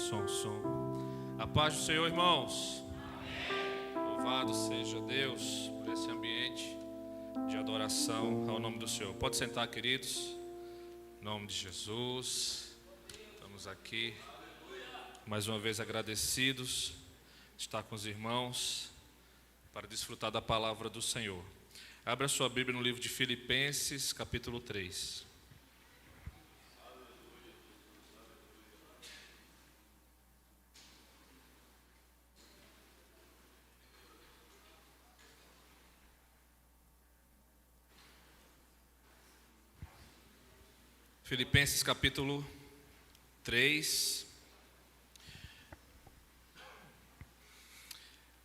Som. A paz do Senhor, irmãos. Louvado seja Deus por esse ambiente de adoração ao nome do Senhor. Pode sentar, queridos. Em nome de Jesus. Estamos aqui mais uma vez agradecidos de estar com os irmãos para desfrutar da palavra do Senhor. Abra sua Bíblia no livro de Filipenses, capítulo 3. Filipenses capítulo 3.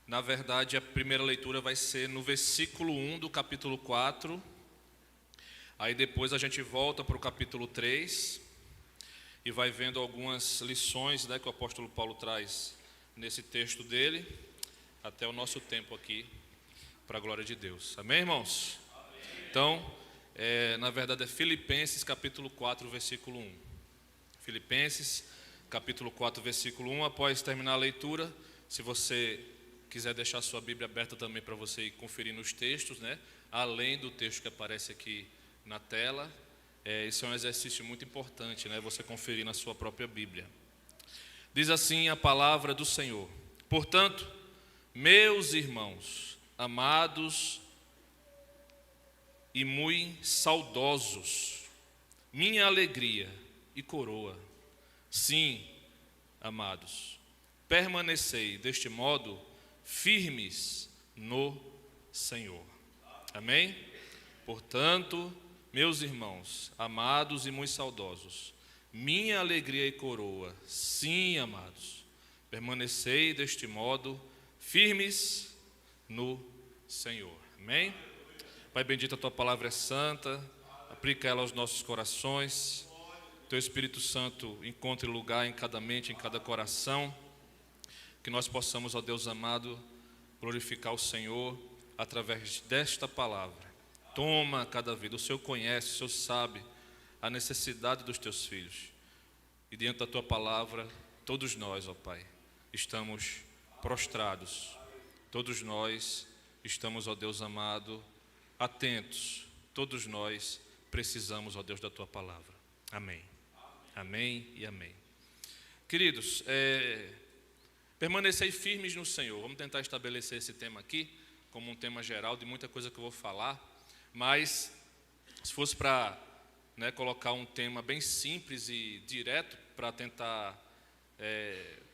Na verdade, a primeira leitura vai ser no versículo 1 do capítulo 4. Aí depois a gente volta para o capítulo 3 e vai vendo algumas lições, que o apóstolo Paulo traz nesse texto dele, até o nosso tempo aqui, para a glória de Deus. Amém, irmãos? Amém. Então, na verdade é Filipenses capítulo 4, versículo 1. Filipenses capítulo 4, versículo 1. Após terminar a leitura, se você quiser deixar sua Bíblia aberta também para você ir conferir nos textos, além do texto que aparece aqui na tela, esse é um exercício muito importante, você conferir na sua própria Bíblia. Diz assim a palavra do Senhor: portanto, meus irmãos, amados e muito saudosos, minha alegria e coroa, sim, amados, permanecei deste modo firmes no Senhor. Amém? Portanto, meus irmãos, amados e muito saudosos, minha alegria e coroa, sim, amados, permanecei deste modo firmes no Senhor. Amém? Pai bendito, a Tua palavra é santa, aplica ela aos nossos corações. Teu Espírito Santo encontre lugar em cada mente, em cada coração. Que nós possamos, ó Deus amado, glorificar o Senhor através desta palavra. Toma cada vida, o Senhor conhece, o Senhor sabe a necessidade dos Teus filhos. E diante da Tua palavra, todos nós, ó Pai, estamos prostrados. Todos nós estamos, ó Deus amado, atentos. Todos nós precisamos, ó Deus, da Tua palavra. Amém. Amém e amém. Queridos, permanecei firmes no Senhor. Vamos tentar estabelecer esse tema aqui como um tema geral de muita coisa que eu vou falar. Mas, se fosse para colocar um tema bem simples e direto para tentar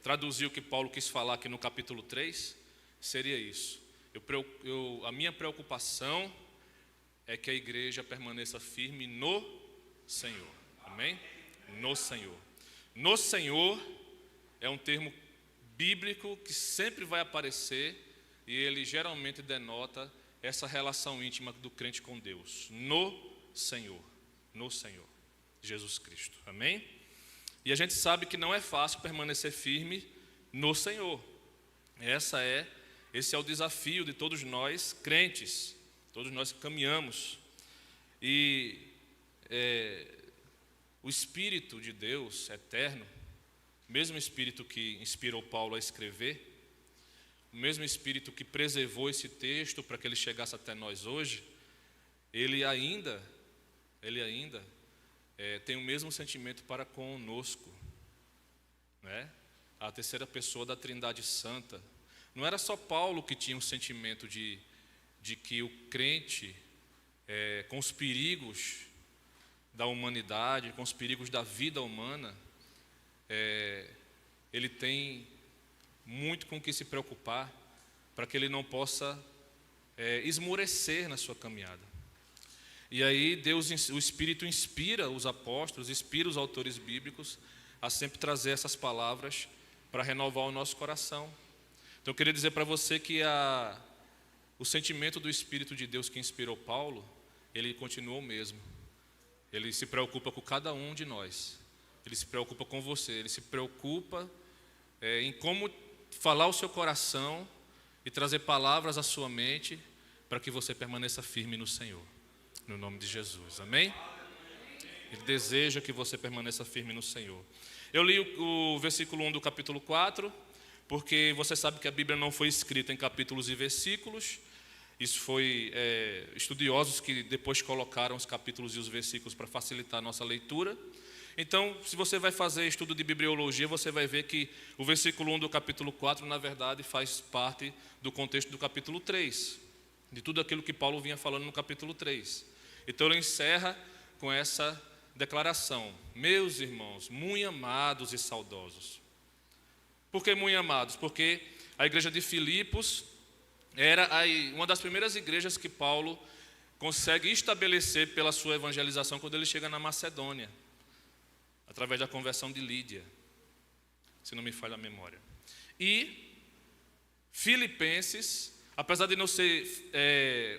traduzir o que Paulo quis falar aqui no capítulo 3, seria isso. A minha preocupação é que a igreja permaneça firme no Senhor. Amém? No Senhor. No Senhor é um termo bíblico que sempre vai aparecer e ele geralmente denota essa relação íntima do crente com Deus. No Senhor. No Senhor. Jesus Cristo. Amém? E a gente sabe que não é fácil permanecer firme no Senhor. Esse é o desafio de todos nós crentes. Todos nós que caminhamos. E o Espírito de Deus eterno, o mesmo Espírito que inspirou Paulo a escrever, o mesmo Espírito que preservou esse texto para que ele chegasse até nós hoje, ele ainda tem o mesmo sentimento para conosco. A terceira pessoa da Trindade Santa. Não era só Paulo que tinha um sentimento de que o crente, com os perigos da humanidade, com os perigos da vida humana, ele tem muito com o que se preocupar para que ele não possa esmorecer na sua caminhada. E aí o Espírito inspira os apóstolos, inspira os autores bíblicos a sempre trazer essas palavras para renovar o nosso coração. Então eu queria dizer para você que o sentimento do Espírito de Deus que inspirou Paulo, ele continua o mesmo. Ele se preocupa com cada um de nós. Ele se preocupa com você. Ele se preocupa em como falar o seu coração e trazer palavras à sua mente para que você permaneça firme no Senhor. No nome de Jesus. Amém? Ele deseja que você permaneça firme no Senhor. Eu li o versículo 1 do capítulo 4, porque você sabe que a Bíblia não foi escrita em capítulos e versículos. Isso foi estudiosos que depois colocaram os capítulos e os versículos para facilitar a nossa leitura. Então, se você vai fazer estudo de bibliologia, você vai ver que o versículo 1 do capítulo 4, na verdade, faz parte do contexto do capítulo 3, de tudo aquilo que Paulo vinha falando no capítulo 3. Então, ele encerra com essa declaração: meus irmãos, muito amados e saudosos. Por que muito amados? Porque a igreja de Filipos era uma das primeiras igrejas que Paulo consegue estabelecer pela sua evangelização quando ele chega na Macedônia, através da conversão de Lídia, se não me falha a memória. E Filipenses, apesar de não ser,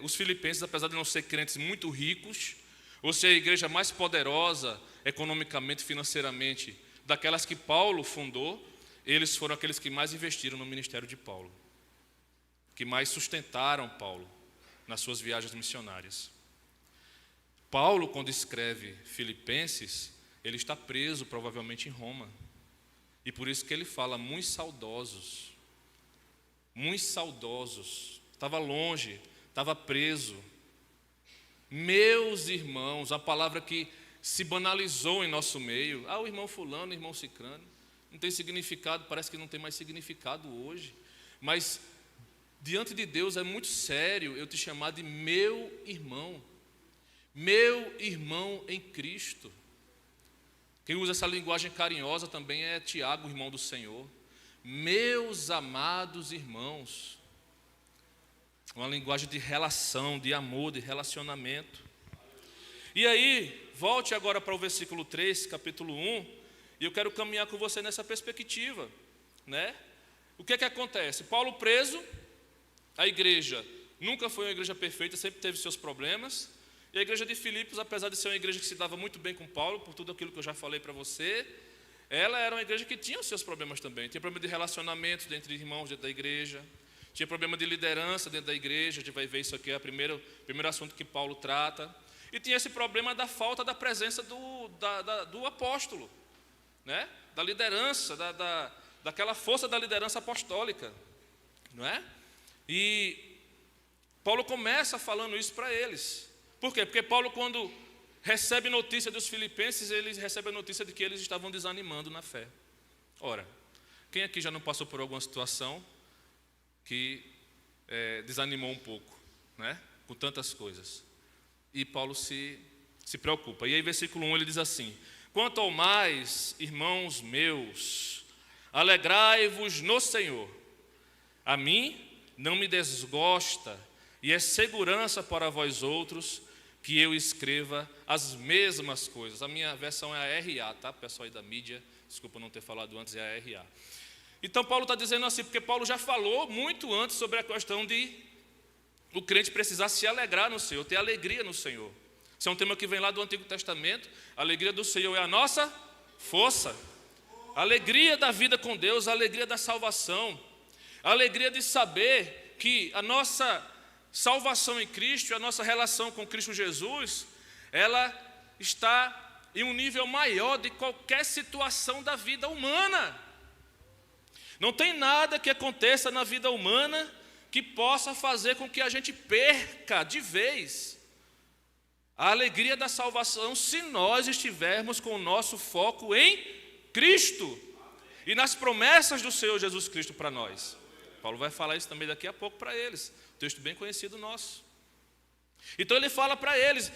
os filipenses, apesar de não ser crentes muito ricos, ou ser a igreja mais poderosa economicamente, financeiramente, daquelas que Paulo fundou, eles foram aqueles que mais investiram no ministério de Paulo, que mais sustentaram Paulo nas suas viagens missionárias. Paulo, quando escreve Filipenses, ele está preso provavelmente em Roma. E por isso que ele fala muito saudosos. Muito saudosos. Estava longe, estava preso. Meus irmãos, a palavra que se banalizou em nosso meio. O irmão fulano, o irmão cicrano. Não tem significado, parece que não tem mais significado hoje. Mas diante de Deus é muito sério eu te chamar de meu irmão. Meu irmão em Cristo. Quem usa essa linguagem carinhosa também é Tiago, irmão do Senhor. Meus amados irmãos. Uma linguagem de relação, de amor, de relacionamento. E aí, volte agora para o versículo 3, capítulo 1, e eu quero caminhar com você nessa perspectiva, né? O que é que acontece? Paulo preso, a igreja nunca foi uma igreja perfeita, sempre teve seus problemas. E a igreja de Filipos, apesar de ser uma igreja que se dava muito bem com Paulo, por tudo aquilo que eu já falei para você, ela era uma igreja que tinha os seus problemas também. Tinha problema de relacionamento entre irmãos dentro da igreja, tinha problema de liderança dentro da igreja, a gente vai ver isso aqui, é o primeiro assunto que Paulo trata. E tinha esse problema da falta da presença do apóstolo, né? Da liderança, daquela força da liderança apostólica, não é? E Paulo começa falando isso para eles. Por quê? Porque Paulo, quando recebe notícia dos filipenses, ele recebe a notícia de que eles estavam desanimando na fé. Ora, quem aqui já não passou por alguma situação que desanimou um pouco, né? Com tantas coisas? E Paulo se preocupa. E aí, versículo 1, ele diz assim: quanto ao mais, irmãos meus, alegrai-vos no Senhor. A mim não me desgosta, e é segurança para vós outros que eu escreva as mesmas coisas. A minha versão é a RA, tá? Pessoal aí da mídia, desculpa não ter falado antes, é a RA. Então Paulo está dizendo assim, porque Paulo já falou muito antes sobre a questão de o crente precisar se alegrar no Senhor, ter alegria no Senhor. Isso é um tema que vem lá do Antigo Testamento. A alegria do Senhor é a nossa força. A alegria da vida com Deus, a alegria da salvação. A alegria de saber que a nossa salvação em Cristo, a nossa relação com Cristo Jesus, ela está em um nível maior de qualquer situação da vida humana. Não tem nada que aconteça na vida humana que possa fazer com que a gente perca de vez a alegria da salvação, se nós estivermos com o nosso foco em Cristo e nas promessas do Senhor Jesus Cristo para nós. Paulo vai falar isso também daqui a pouco para eles, texto bem conhecido nosso. Então ele fala para eles,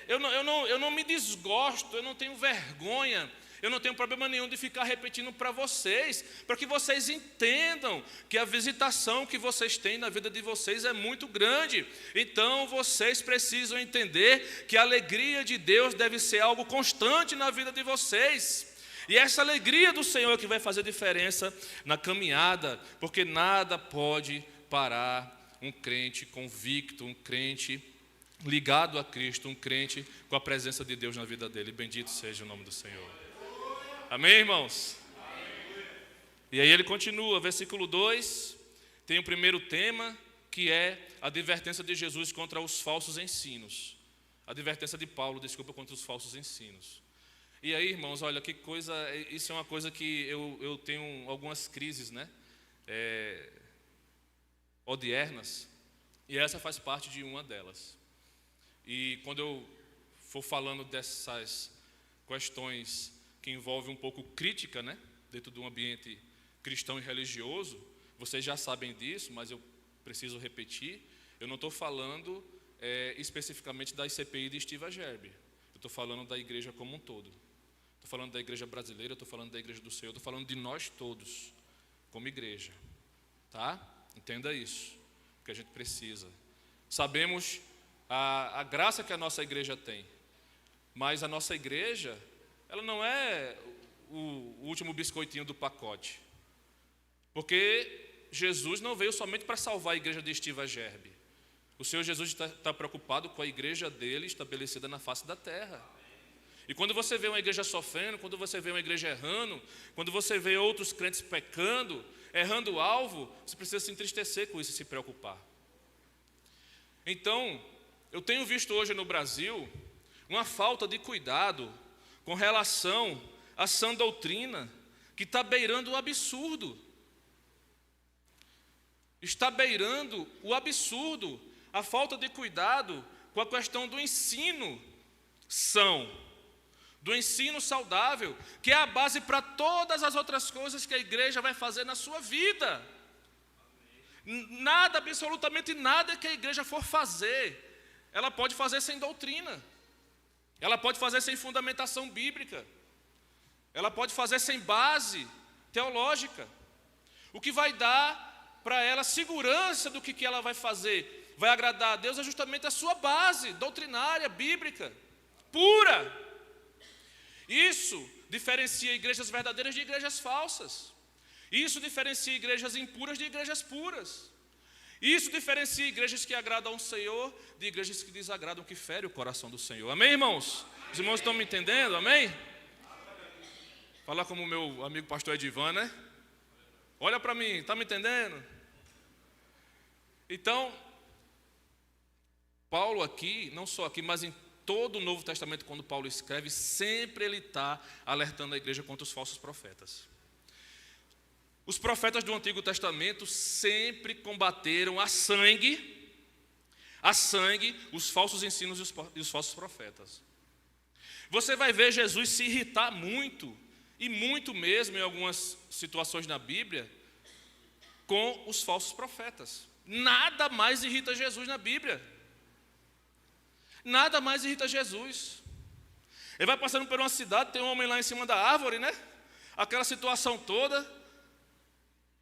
eu não me desgosto, eu não tenho vergonha, eu não tenho problema nenhum de ficar repetindo para vocês, para que vocês entendam que a visitação que vocês têm na vida de vocês é muito grande. Então vocês precisam entender que a alegria de Deus deve ser algo constante na vida de vocês. E essa alegria do Senhor é que vai fazer diferença na caminhada, porque nada pode parar um crente convicto, um crente ligado a Cristo, um crente com a presença de Deus na vida dele. Bendito seja o nome do Senhor. Amém, irmãos? Amém. E aí ele continua, versículo 2, tem o primeiro tema, que é a advertência de Jesus contra os falsos ensinos. A advertência de Paulo, desculpa, contra os falsos ensinos. E aí, irmãos, olha que coisa, isso é uma coisa que eu tenho algumas crises, né? Odiernas, e essa faz parte de uma delas. E quando eu for falando dessas questões que envolvem um pouco crítica, né? Dentro de um ambiente cristão e religioso, vocês já sabem disso, mas eu preciso repetir, eu não estou falando especificamente da ICPI de Estiva Gerbe, eu estou falando da igreja como um todo. Estou falando da igreja brasileira, estou falando da igreja do Senhor, estou falando de nós todos, como igreja. Tá? Entenda isso, que a gente precisa. Sabemos a graça que a nossa igreja tem, mas a nossa igreja, ela não é o último biscoitinho do pacote. Porque Jesus não veio somente para salvar a igreja de Estiva Gerbe. O Senhor Jesus está preocupado com a igreja dele estabelecida na face da terra. E quando você vê uma igreja sofrendo, quando você vê uma igreja errando, quando você vê outros crentes pecando, errando o alvo, você precisa se entristecer com isso e se preocupar. Então, eu tenho visto hoje no Brasil uma falta de cuidado com relação à sã doutrina que está beirando o absurdo. Está beirando o absurdo, a falta de cuidado com a questão do ensino são, do ensino saudável, que é a base para todas as outras coisas que a igreja vai fazer na sua vida. Nada, absolutamente nada que a igreja for fazer, ela pode fazer sem doutrina, ela pode fazer sem fundamentação bíblica, ela pode fazer sem base teológica. O que vai dar para ela segurança do que ela vai fazer, vai agradar a Deus, é justamente a sua base doutrinária, bíblica, pura. Isso diferencia igrejas verdadeiras de igrejas falsas. Isso diferencia igrejas impuras de igrejas puras. Isso diferencia igrejas que agradam ao Senhor de igrejas que desagradam, que ferem o coração do Senhor. Amém, irmãos? Os irmãos estão me entendendo? Amém? Falar como o meu amigo pastor Edivan, né? Olha para mim, está me entendendo? Então, Paulo aqui, não só aqui, mas em todo o Novo Testamento, quando Paulo escreve, sempre ele está alertando a igreja contra os falsos profetas. Os profetas do Antigo Testamento sempre combateram a sangue, os falsos ensinos e os falsos profetas. Você vai ver Jesus se irritar muito, e muito mesmo em algumas situações na Bíblia, com os falsos profetas. Nada mais irrita Jesus na Bíblia. Nada mais irrita Jesus. Ele vai passando por uma cidade, tem um homem lá em cima da árvore, né? Aquela situação toda.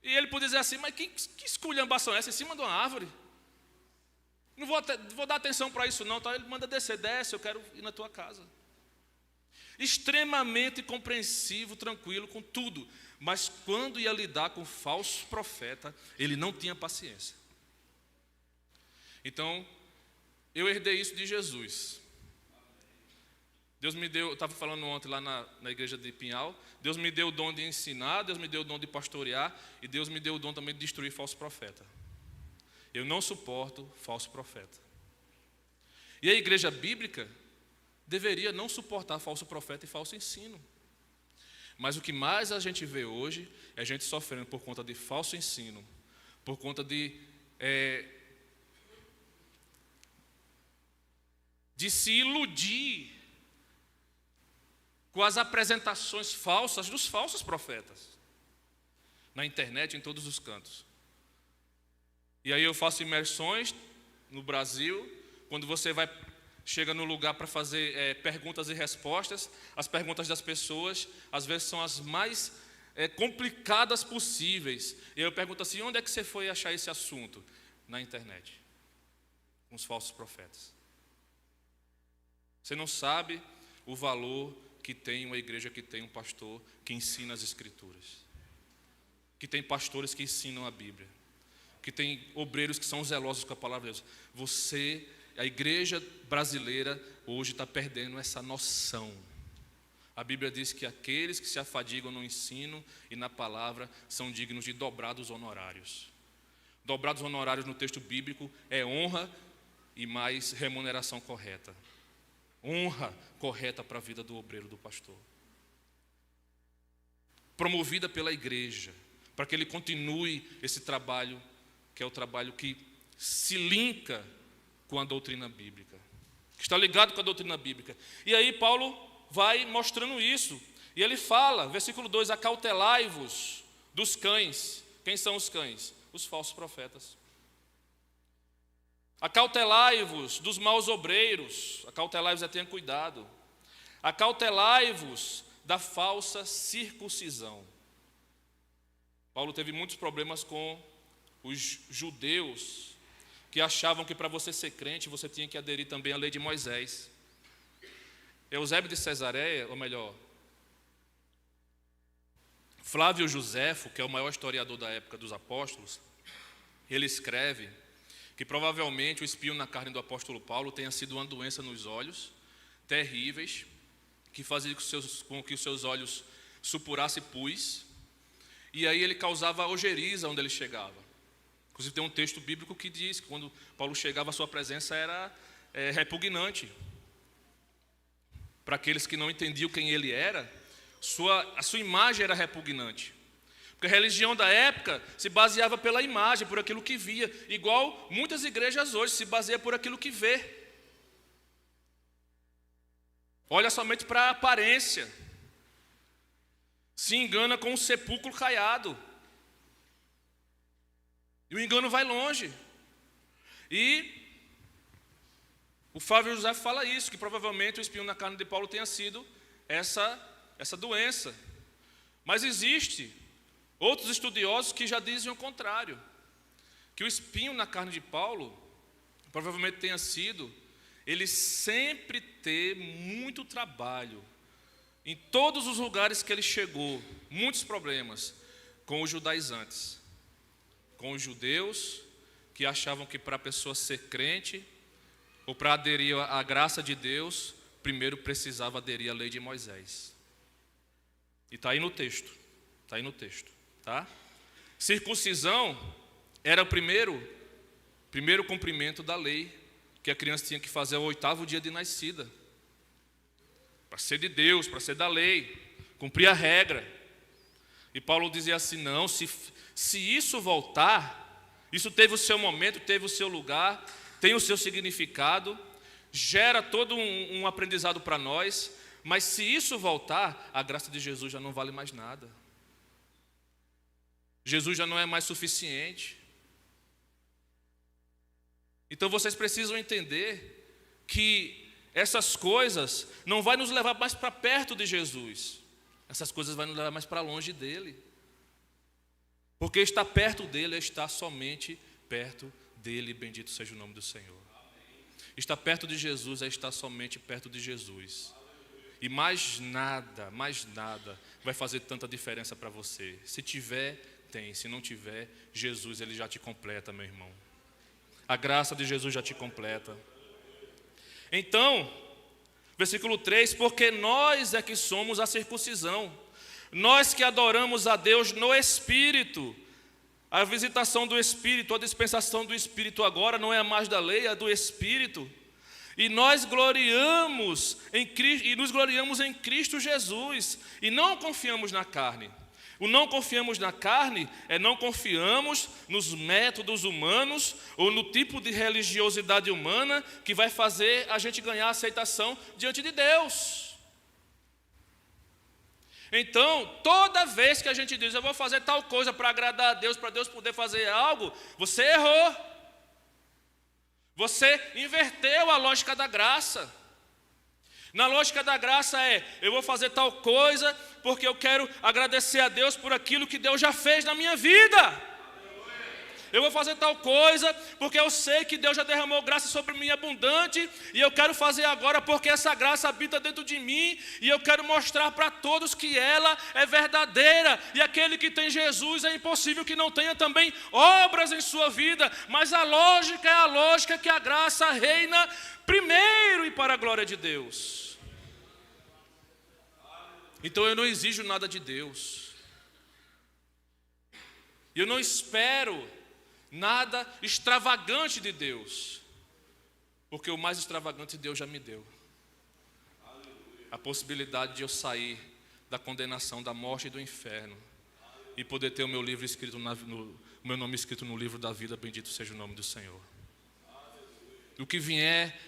E ele pode dizer assim, mas que esculhambação é essa em cima de uma árvore? Não vou dar atenção para isso não, tá? Ele manda desce, eu quero ir na tua casa. Extremamente compreensivo, tranquilo com tudo. Mas quando ia lidar com falso profeta, ele não tinha paciência. Então, eu herdei isso de Jesus. Deus me deu, eu estava falando ontem lá na igreja de Pinhal, Deus me deu o dom de ensinar, Deus me deu o dom de pastorear, e Deus me deu o dom também de destruir falso profeta. Eu não suporto falso profeta. E a igreja bíblica deveria não suportar falso profeta e falso ensino. Mas o que mais a gente vê hoje é gente sofrendo por conta de falso ensino, por conta de se iludir com as apresentações falsas dos falsos profetas, na internet, em todos os cantos. E aí eu faço imersões no Brasil, quando você chega no lugar para fazer perguntas e respostas, as perguntas das pessoas, às vezes são as mais complicadas possíveis. E eu pergunto assim, onde é que você foi achar esse assunto? Na internet, com os falsos profetas. Você não sabe o valor que tem uma igreja que tem um pastor que ensina as Escrituras, que tem pastores que ensinam a Bíblia, que tem obreiros que são zelosos com a palavra de Deus. A igreja brasileira hoje está perdendo essa noção. A Bíblia diz que aqueles que se afadigam no ensino e na palavra são dignos de dobrados honorários. Dobrados honorários no texto bíblico é honra e mais remuneração correta. honra correta para a vida do obreiro, do pastor. Promovida pela igreja, para que ele continue esse trabalho, que é o trabalho que se linka com a doutrina bíblica, que está ligado com a doutrina bíblica. E aí Paulo vai mostrando isso, e ele fala, versículo 2, acautelai-vos dos cães. Quem são os cães? Os falsos profetas. Acautelai-vos dos maus obreiros. Acautelai-vos, tenha cuidado. Acautelai-vos da falsa circuncisão. Paulo teve muitos problemas com os judeus, que achavam que para você ser crente, você tinha que aderir também à lei de Moisés. Eusébio de Cesareia, ou melhor, Flávio Joséfo, que é o maior historiador da época dos apóstolos, ele escreve que provavelmente o espinho na carne do apóstolo Paulo tenha sido uma doença nos olhos, terríveis, que fazia com que os seus olhos supurassem pus, e aí ele causava ojeriza onde ele chegava. Inclusive tem um texto bíblico que diz que quando Paulo chegava, a sua presença era repugnante. Para aqueles que não entendiam quem ele era, a sua imagem era repugnante. Porque a religião da época se baseava pela imagem, por aquilo que via, igual muitas igrejas hoje se baseiam por aquilo que vê. Olha somente para a aparência. Se engana com um sepulcro caiado. E o engano vai longe. E o Flávio José fala isso, que provavelmente o espinho na carne de Paulo tenha sido essa doença. Mas existe outros estudiosos que já dizem o contrário, que o espinho na carne de Paulo provavelmente tenha sido ele sempre ter muito trabalho em todos os lugares que ele chegou, muitos problemas com os judaizantes, com os judeus que achavam que para a pessoa ser crente ou para aderir à graça de Deus, primeiro precisava aderir à lei de Moisés. E está aí no texto, tá? Circuncisão era o primeiro cumprimento da lei, que a criança tinha que fazer ao 8º dia de nascida, para ser de Deus, para ser da lei, cumprir a regra. E Paulo dizia assim, não, se isso voltar, isso teve o seu momento, teve o seu lugar, tem o seu significado, gera todo um aprendizado para nós, mas se isso voltar, a graça de Jesus já não vale mais nada. Jesus já não é mais suficiente. Então vocês precisam entender que essas coisas não vai nos levar mais para perto de Jesus. Essas coisas vão nos levar mais para longe dele. Porque estar perto dele é estar somente perto dele, bendito seja o nome do Senhor. Estar perto de Jesus é estar somente perto de Jesus. E mais nada vai fazer tanta diferença para você. Se tiver, tem. Se não tiver, Jesus, ele já te completa, meu irmão. A graça de Jesus já te completa. Então, versículo 3, porque nós é que somos a circuncisão, nós que adoramos a Deus no Espírito. A visitação do Espírito, a dispensação do Espírito agora não é mais da lei, é do Espírito. E nós gloriamos em Cristo, e nos gloriamos em Cristo Jesus, e não confiamos na carne. O não confiamos na carne é não confiamos nos métodos humanos ou no tipo de religiosidade humana que vai fazer a gente ganhar aceitação diante de Deus. Então, toda vez que a gente diz, eu vou fazer tal coisa para agradar a Deus, para Deus poder fazer algo, você errou. Você inverteu a lógica da graça. Na lógica da graça eu vou fazer tal coisa porque eu quero agradecer a Deus por aquilo que Deus já fez na minha vida. Eu vou fazer tal coisa porque eu sei que Deus já derramou graça sobre mim abundante e eu quero fazer agora porque essa graça habita dentro de mim e eu quero mostrar para todos que ela é verdadeira e aquele que tem Jesus é impossível que não tenha também obras em sua vida, mas a lógica é a lógica que a graça reina primeiro e para a glória de Deus. Então eu não exijo nada de Deus, eu não espero nada extravagante de Deus, porque o mais extravagante Deus já me deu. a possibilidade de eu sair da condenação, da morte e do inferno e poder ter o meu livro escrito o meu nome escrito no livro da vida. Bendito seja o nome do Senhor. O que vier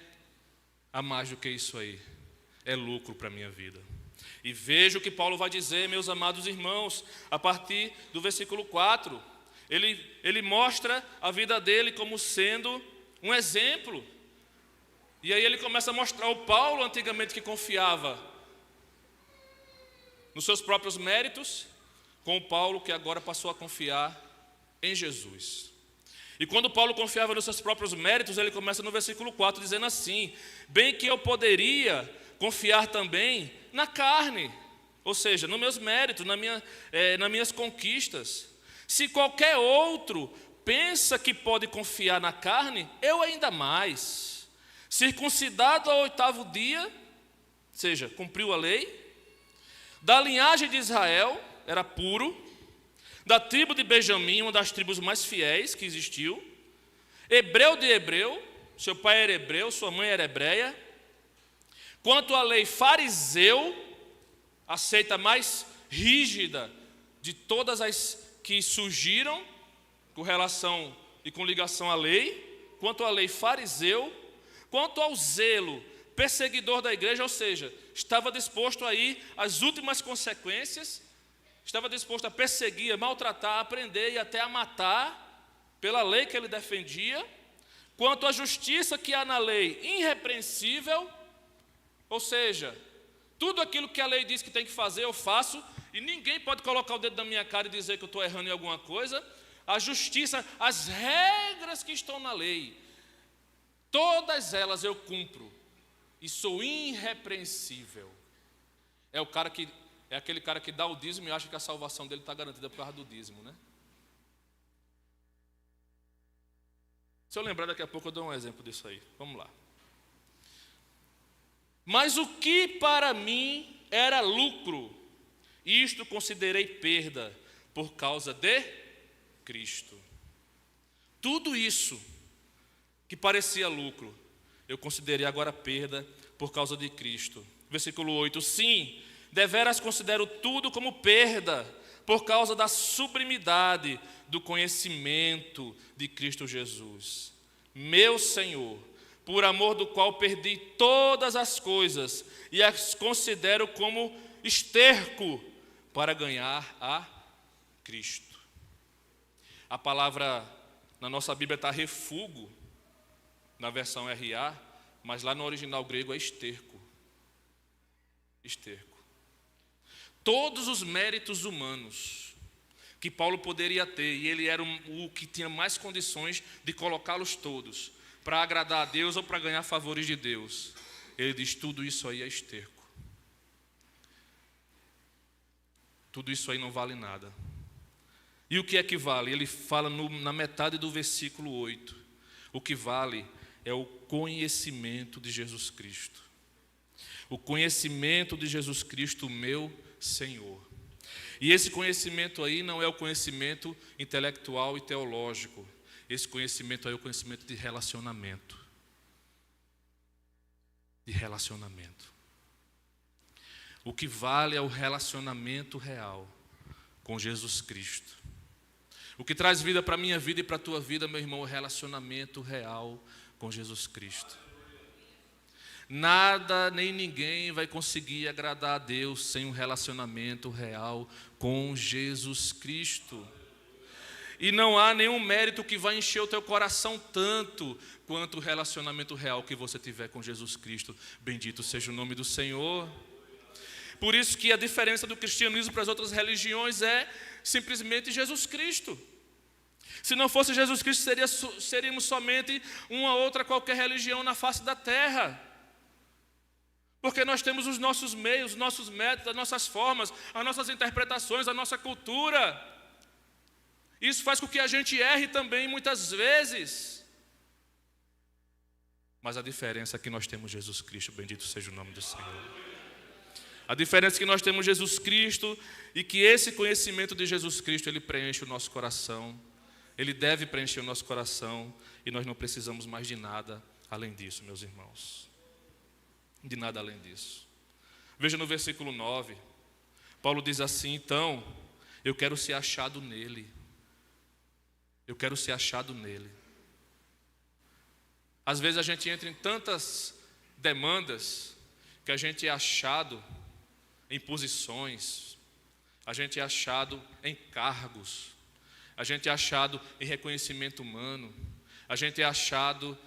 a mais do que isso aí é lucro para a minha vida. E veja o que Paulo vai dizer, meus amados irmãos, a partir do versículo 4. Ele mostra a vida dele como sendo um exemplo. E aí ele começa a mostrar o Paulo antigamente que confiava nos seus próprios méritos, com o Paulo que agora passou a confiar em Jesus. E quando Paulo confiava nos seus próprios méritos, ele começa no versículo 4 dizendo assim: bem que eu poderia confiar também na carne, ou seja, nos meus méritos, nas minhas conquistas. Se qualquer outro pensa que pode confiar na carne, eu ainda mais. Circuncidado ao 8º dia, ou seja, cumpriu a lei, da linhagem de Israel, era puro, da tribo de Benjamim, uma das tribos mais fiéis que existiu, hebreu de hebreu, seu pai era hebreu, sua mãe era hebreia. Quanto à lei, fariseu, a seita mais rígida de todas as que surgiram com relação e com ligação à lei. Quanto à lei, fariseu. Quanto ao zelo, perseguidor da igreja, ou seja, estava disposto a ir às últimas consequências, estava disposto a perseguir, a maltratar, a prender e até a matar pela lei que ele defendia. Quanto à justiça que há na lei, irrepreensível, ou seja, tudo aquilo que a lei diz que tem que fazer, eu faço, e ninguém pode colocar o dedo na minha cara e dizer que eu estou errando em alguma coisa. A justiça, as regras que estão na lei, todas elas eu cumpro e sou irrepreensível. É aquele cara que dá o dízimo e acha que a salvação dele está garantida por causa do dízimo, né? Se eu lembrar daqui a pouco eu dou um exemplo disso aí. Vamos lá. Mas o que para mim era lucro, isto considerei perda por causa de Cristo. Tudo isso que parecia lucro, eu considerei agora perda por causa de Cristo. Versículo 8: sim, deveras considero tudo como perda por causa da sublimidade do conhecimento de Cristo Jesus, meu Senhor, por amor do qual perdi todas as coisas e as considero como esterco para ganhar a Cristo. A palavra na nossa Bíblia está refúgio, na versão RA, mas lá no original grego é esterco. Esterco. Todos os méritos humanos que Paulo poderia ter, e ele era o que tinha mais condições de colocá-los todos para agradar a Deus ou para ganhar favores de Deus, ele diz: tudo isso aí é esterco. Tudo isso aí não vale nada. E o que é que vale? Ele fala na metade do versículo 8. O que vale é o conhecimento de Jesus Cristo. O conhecimento de Jesus Cristo, meu Senhor. E esse conhecimento aí não é o conhecimento intelectual e teológico. Esse conhecimento aí é o conhecimento de relacionamento. De relacionamento. O que vale é o relacionamento real com Jesus Cristo. O que traz vida para a minha vida e para a tua vida, meu irmão, é o relacionamento real com Jesus Cristo. Nada nem ninguém vai conseguir agradar a Deus sem um relacionamento real com Jesus Cristo. E não há nenhum mérito que vai encher o teu coração tanto quanto o relacionamento real que você tiver com Jesus Cristo. Bendito seja o nome do Senhor. Por isso que a diferença do cristianismo para as outras religiões é simplesmente Jesus Cristo. Se não fosse Jesus Cristo, seríamos somente uma outra qualquer religião na face da terra. Porque nós temos os nossos meios, os nossos métodos, as nossas formas, as nossas interpretações, a nossa cultura. Isso faz com que a gente erre também muitas vezes. Mas a diferença é que nós temos Jesus Cristo, bendito seja o nome do Senhor. A diferença é que nós temos Jesus Cristo e que esse conhecimento de Jesus Cristo, ele preenche o nosso coração. Ele deve preencher o nosso coração e nós não precisamos mais de nada além disso, meus irmãos. De nada além disso. Veja no versículo 9. Paulo diz assim: então, eu quero ser achado nele. Eu quero ser achado nele. Às vezes a gente entra em tantas demandas que a gente é achado em posições, a gente é achado em cargos, a gente é achado em reconhecimento humano, a gente é achado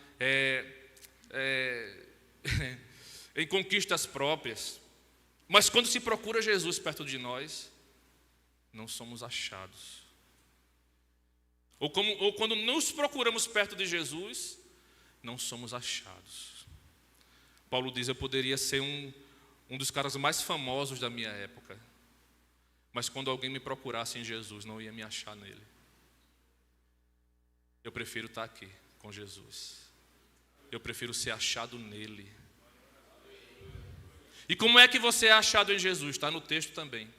em conquistas próprias. Mas quando se procura Jesus perto de nós, não somos achados. Ou quando nos procuramos perto de Jesus, não somos achados. Paulo diz: eu poderia ser um dos caras mais famosos da minha época, mas quando alguém me procurasse em Jesus, não ia me achar nele. Eu prefiro estar aqui com Jesus. Eu prefiro ser achado nele. E como é que você é achado em Jesus? Está no texto também.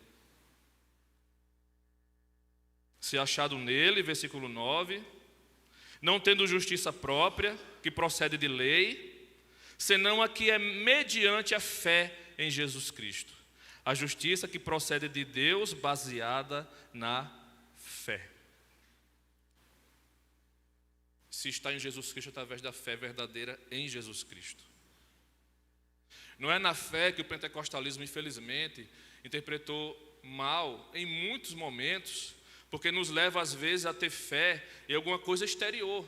Ser achado nele, versículo 9, não tendo justiça própria, que procede de lei, senão a que é mediante a fé em Jesus Cristo. A justiça que procede de Deus, baseada na fé. Se está em Jesus Cristo através da fé verdadeira em Jesus Cristo. Não é na fé que o pentecostalismo, infelizmente, interpretou mal em muitos momentos, porque nos leva às vezes a ter fé em alguma coisa exterior.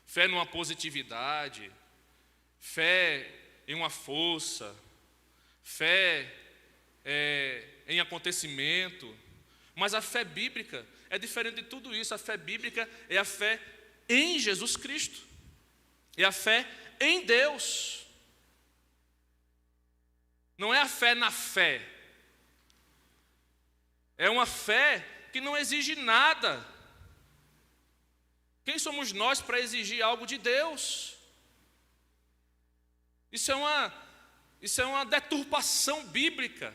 Fé numa positividade, fé em uma força, fé em acontecimento. Mas a fé bíblica é diferente de tudo isso. A fé bíblica é a fé em Jesus Cristo, é a fé em Deus. Não é a fé na fé. É uma fé que não exige nada. Quem somos nós para exigir algo de Deus? Isso é uma deturpação bíblica.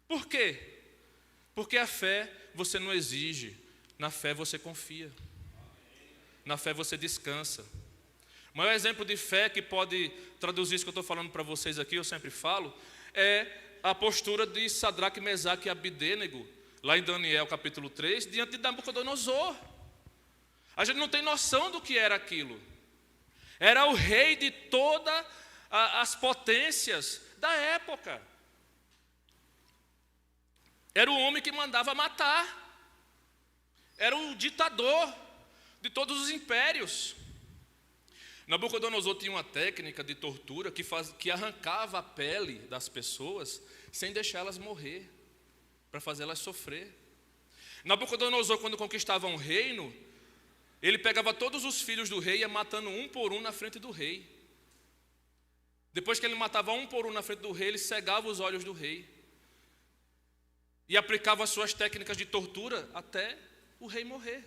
Por quê? Porque a fé você não exige, na fé você confia. Na fé você descansa. O maior exemplo de fé que pode traduzir isso que eu estou falando para vocês aqui, eu sempre falo, é a postura de Sadraque, Mesaque e Abidênego, lá em Daniel capítulo 3, diante de Nabucodonosor. A gente não tem noção do que era aquilo. Era o rei de todas as potências da época. Era o homem que mandava matar. Era o ditador de todos os impérios. Nabucodonosor tinha uma técnica de tortura que arrancava a pele das pessoas sem deixá-las morrer, para fazê-las sofrer. Nabucodonosor, quando conquistava um reino, ele pegava todos os filhos do rei e ia matando um por um na frente do rei. Depois que ele matava um por um na frente do rei, ele cegava os olhos do rei e aplicava as suas técnicas de tortura até o rei morrer.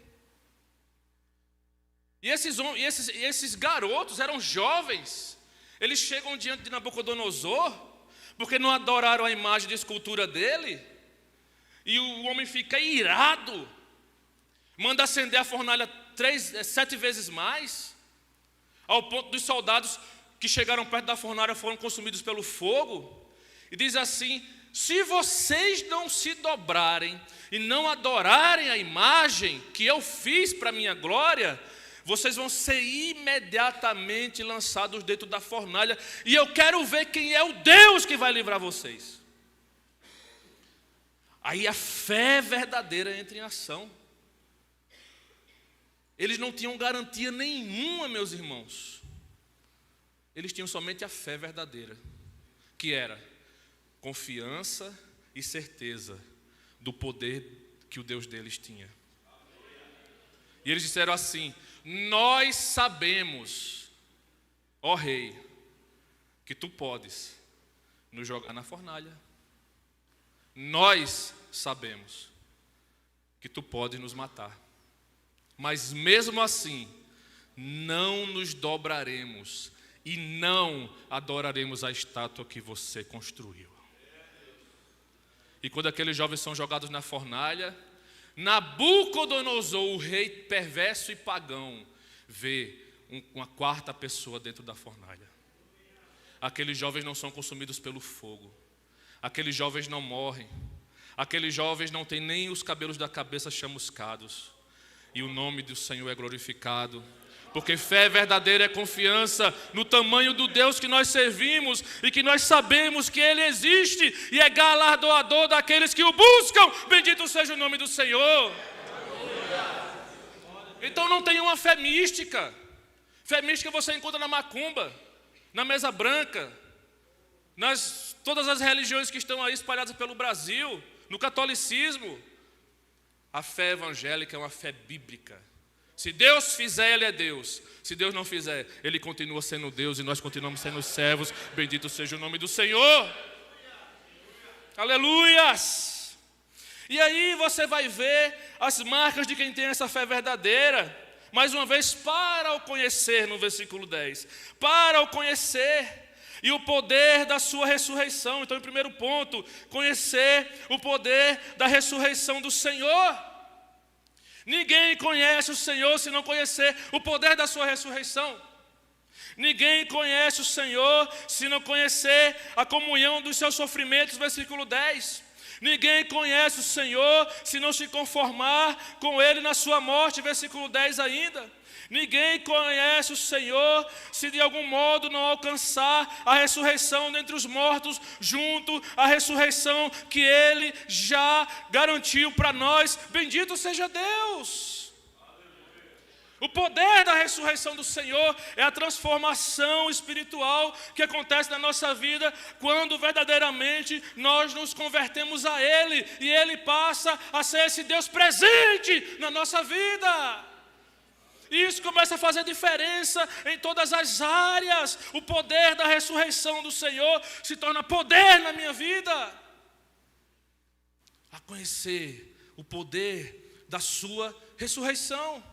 E esses garotos eram jovens. Eles chegam diante de Nabucodonosor, porque não adoraram a imagem de escultura dele. E o homem fica irado. Manda acender a fornalha 7 vezes mais. Ao ponto dos soldados que chegaram perto da fornalha foram consumidos pelo fogo. E diz assim: se vocês não se dobrarem e não adorarem a imagem que eu fiz para a minha glória, vocês vão ser imediatamente lançados dentro da fornalha, e eu quero ver quem é o Deus que vai livrar vocês. Aí a fé verdadeira entra em ação. Eles não tinham garantia nenhuma, meus irmãos. Eles tinham somente a fé verdadeira, que era confiança e certeza do poder que o Deus deles tinha. E eles disseram assim: nós sabemos, ó rei, que tu podes nos jogar na fornalha. Nós sabemos que tu podes nos matar. Mas mesmo assim, não nos dobraremos e não adoraremos a estátua que você construiu. E quando aqueles jovens são jogados na fornalha, Nabucodonosor, o rei perverso e pagão, vê uma quarta pessoa dentro da fornalha. aqueles jovens não são consumidos pelo fogo. Aqueles jovens não morrem. Aqueles jovens não têm nem os cabelos da cabeça chamuscados. E o nome do Senhor é glorificado. Porque fé verdadeira é confiança no tamanho do Deus que nós servimos e que nós sabemos que Ele existe e é galardoador daqueles que o buscam. Bendito seja o nome do Senhor. Então não tem uma fé mística. Fé mística você encontra na macumba, na mesa branca, todas as religiões que estão aí espalhadas pelo Brasil, no catolicismo. A fé evangélica é uma fé bíblica. Se Deus fizer, Ele é Deus. Se Deus não fizer, Ele continua sendo Deus e nós continuamos sendo servos. Bendito seja o nome do Senhor. Aleluias! E aí você vai ver as marcas de quem tem essa fé verdadeira. Mais uma vez, para o conhecer, no versículo 10. Para o conhecer e o poder da sua ressurreição. Então, em primeiro ponto, conhecer o poder da ressurreição do Senhor. Ninguém conhece o Senhor se não conhecer o poder da sua ressurreição. Ninguém conhece o Senhor se não conhecer a comunhão dos seus sofrimentos, versículo 10. Ninguém conhece o Senhor se não se conformar com Ele na sua morte, versículo 10 ainda. Ninguém conhece o Senhor se de algum modo não alcançar a ressurreição dentre os mortos, junto à ressurreição que Ele já garantiu para nós. Bendito seja Deus! O poder da ressurreição do Senhor é a transformação espiritual que acontece na nossa vida quando verdadeiramente nós nos convertemos a Ele e Ele passa a ser esse Deus presente na nossa vida. E isso começa a fazer diferença em todas as áreas. O poder da ressurreição do Senhor se torna poder na minha vida. A conhecer o poder da sua ressurreição.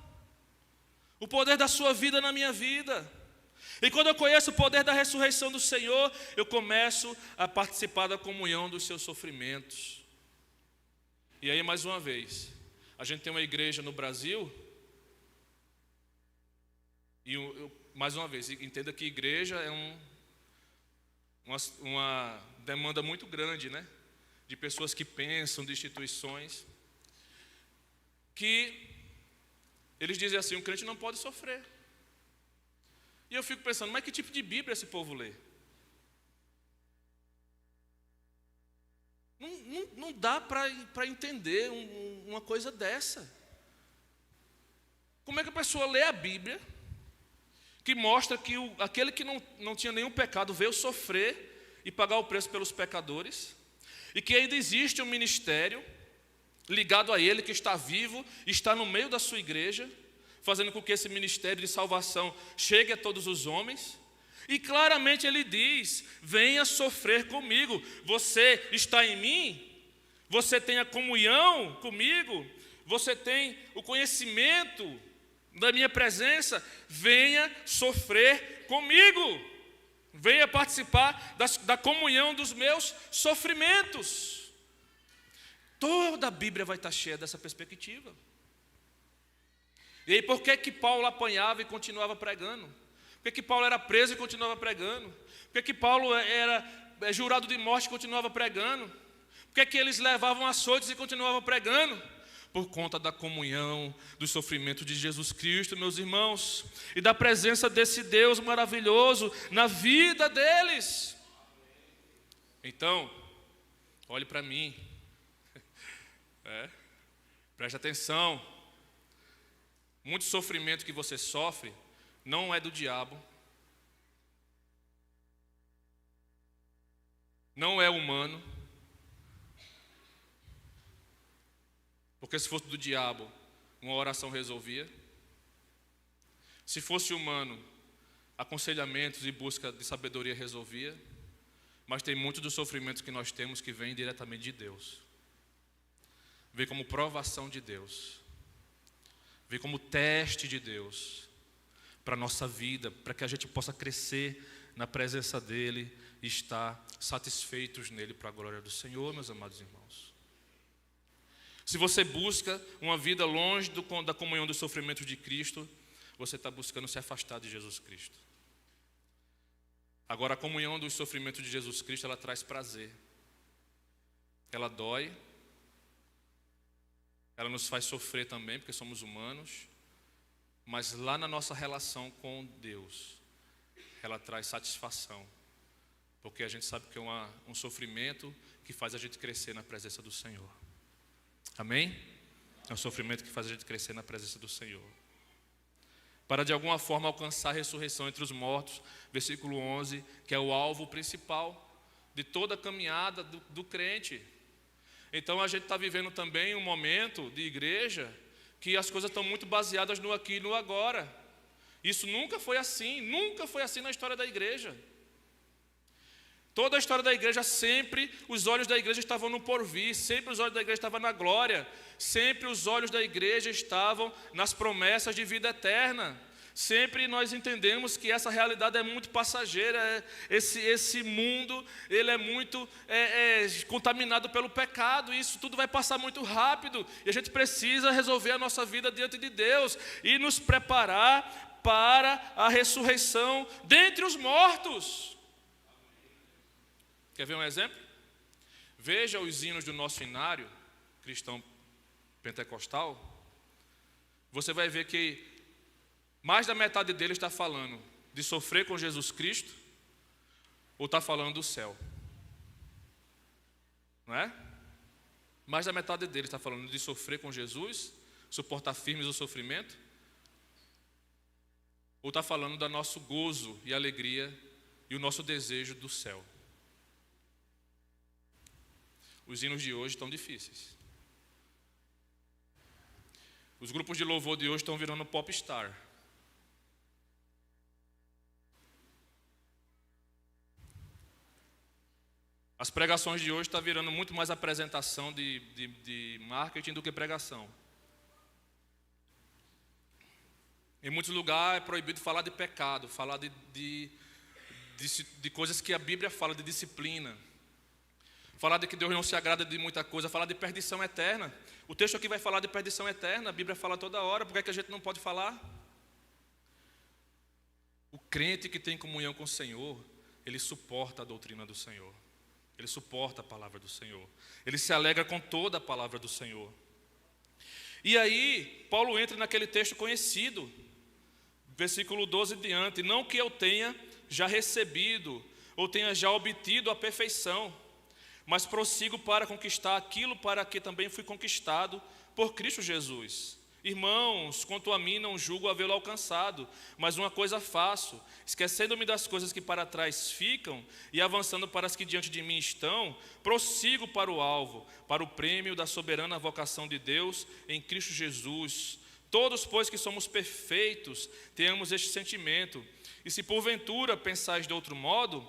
O poder da sua vida na minha vida. E quando eu conheço o poder da ressurreição do Senhor, eu começo a participar da comunhão dos seus sofrimentos. E aí, mais uma vez, a gente tem uma igreja no Brasil. E mais uma vez, entenda que igreja é uma demanda muito grande, né? De pessoas que pensam, de instituições, que eles dizem assim, o crente não pode sofrer. E eu fico pensando, mas que tipo de Bíblia esse povo lê? Não dá para entender uma coisa dessa. Como é que a pessoa lê a Bíblia, que mostra que aquele que não tinha nenhum pecado veio sofrer e pagar o preço pelos pecadores, e que ainda existe um ministério ligado a ele, que está vivo, está no meio da sua igreja, fazendo com que esse ministério de salvação chegue a todos os homens. E claramente ele diz, venha sofrer comigo. Você está em mim? Você tem a comunhão comigo? Você tem o conhecimento da minha presença? Venha sofrer comigo. Venha participar da comunhão dos meus sofrimentos. Toda a Bíblia vai estar cheia dessa perspectiva. E aí, por que Paulo apanhava e continuava pregando? Por que Paulo era preso e continuava pregando? Por que Paulo era jurado de morte e continuava pregando? Por que eles levavam açoites e continuavam pregando? Por conta da comunhão, do sofrimento de Jesus Cristo, meus irmãos, e da presença desse Deus maravilhoso na vida deles. Então, olhe para mim. Preste atenção. Muito sofrimento que você sofre não é do diabo, não é humano, porque se fosse do diabo, uma oração resolvia. Se fosse humano, aconselhamentos e busca de sabedoria resolvia. Mas tem muitos dos sofrimentos que nós temos que vêm diretamente de Deus. Vem como provação de Deus, vem como teste de Deus para a nossa vida, para que a gente possa crescer na presença dEle e estar satisfeitos nele para a glória do Senhor, meus amados irmãos. Se você busca uma vida longe da comunhão dos sofrimentos de Cristo, você está buscando se afastar de Jesus Cristo. Agora, a comunhão dos sofrimentos de Jesus Cristo, ela traz prazer. Ela dói. Ela nos faz sofrer também, porque somos humanos. Mas lá na nossa relação com Deus, ela traz satisfação. Porque a gente sabe que é um sofrimento que faz a gente crescer na presença do Senhor. Amém? É um sofrimento que faz a gente crescer na presença do Senhor. Para de alguma forma alcançar a ressurreição entre os mortos, versículo 11, que é o alvo principal de toda a caminhada do crente. Então a gente está vivendo também um momento de igreja que as coisas estão muito baseadas no aqui e no agora. Isso nunca foi assim na história da igreja. Toda a história da igreja, sempre os olhos da igreja estavam no porvir, sempre os olhos da igreja estavam na glória, sempre os olhos da igreja estavam nas promessas de vida eterna. Sempre nós entendemos que essa realidade é muito passageira, esse mundo ele é muito contaminado pelo pecado, e isso tudo vai passar muito rápido, e a gente precisa resolver a nossa vida diante de Deus, e nos preparar para a ressurreição dentre os mortos. Quer ver um exemplo? Veja os hinos do nosso hinário cristão pentecostal. Você vai ver que mais da metade dele está falando de sofrer com Jesus Cristo, ou está falando do céu. Não é? Mais da metade dele está falando de sofrer com Jesus, suportar firmes o sofrimento, ou está falando do nosso gozo e alegria e o nosso desejo do céu. Os hinos de hoje estão difíceis. Os grupos de louvor de hoje estão virando popstar. As pregações de hoje estão virando muito mais apresentação de marketing do que pregação. Em muitos lugares é proibido falar de pecado, falar de coisas que a Bíblia fala, de disciplina. Falar de que Deus não se agrada de muita coisa, falar de perdição eterna. O texto aqui vai falar de perdição eterna, a Bíblia fala toda hora, por que é que a gente não pode falar? O crente que tem comunhão com o Senhor, ele suporta a doutrina do Senhor. Ele suporta a palavra do Senhor. Ele se alegra com toda a palavra do Senhor. E aí, Paulo entra naquele texto conhecido, versículo 12 diante. Não que eu tenha já recebido, ou tenha já obtido a perfeição, mas prossigo para conquistar aquilo para que também fui conquistado por Cristo Jesus. Irmãos, quanto a mim não julgo havê-lo alcançado, mas uma coisa faço, esquecendo-me das coisas que para trás ficam e avançando para as que diante de mim estão, prossigo para o alvo, para o prêmio da soberana vocação de Deus em Cristo Jesus. Todos, pois, que somos perfeitos, tenhamos este sentimento, e se porventura pensais de outro modo,